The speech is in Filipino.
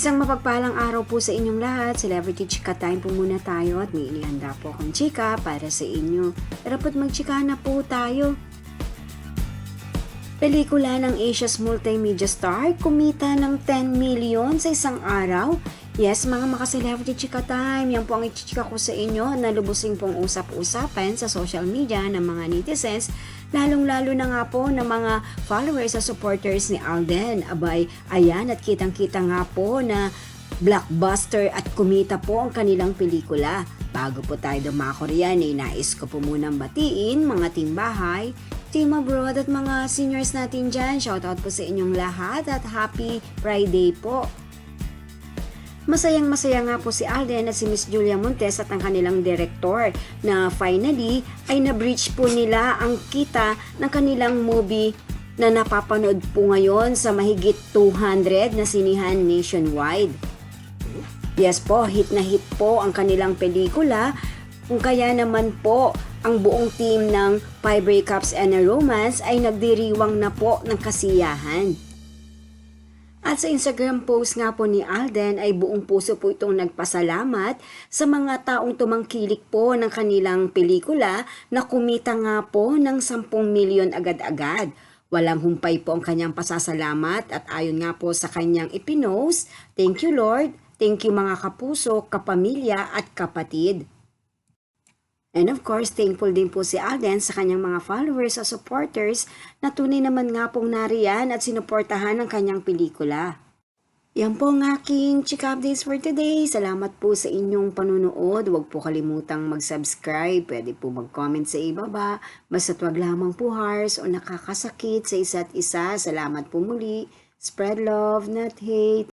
Isang mapagpalang araw po sa inyong lahat. Celebrity Chika Time po muna tayo at may inihanda po akong chika para sa inyo. Tara po't magchika na po tayo. Pelikula ng Asia's multimedia star, kumita ng 10 million sa isang araw. Yes, mga maka-celebrity chika time, yan po ang ichichika ko sa inyo na lubusing pong usap-usapan sa social media ng mga netizens, lalong-lalo na nga po ng mga followers at supporters ni Alden. Abay, ayan at kitang-kita nga po na blockbuster at kumita po ang kanilang pelikula. Bago po tayo dumako riyan, nais ko po munang batiin mga teambahay, team abroad at mga seniors natin dyan. Shoutout po sa inyong lahat at happy Friday po. Masayang-masaya nga po si Alden at si Miss Julia Montes at ang kanilang director na finally ay na-breach po nila ang kita ng kanilang movie na napapanood po ngayon sa mahigit 200 na sinihan nationwide. Yes po, hit na hit po ang kanilang pelikula, kung kaya naman po ang buong team ng 5 Breakups and a Romance ay nagdiriwang na po ng kasiyahan. At sa Instagram post nga po ni Alden ay buong puso po itong nagpasalamat sa mga taong tumangkilik po ng kanilang pelikula na kumita nga po ng 10 milyon agad-agad. Walang humpay po ang kanyang pasasalamat at ayon nga po sa kanyang ipinost, "Thank you Lord, thank you mga kapuso, kapamilya at kapatid." And of course, thankful din po si Alden sa kanyang mga followers at supporters na tunay naman nga pong nariyan at sinuportahan ang kanyang pelikula. Yan po ang aking chika updates for today. Salamat po sa inyong panunood. Huwag po kalimutang mag-subscribe. Pwede po mag-comment sa ibaba. Basta't wag lamang po harsh o nakakasakit sa isa't isa. Salamat po muli. Spread love, not hate.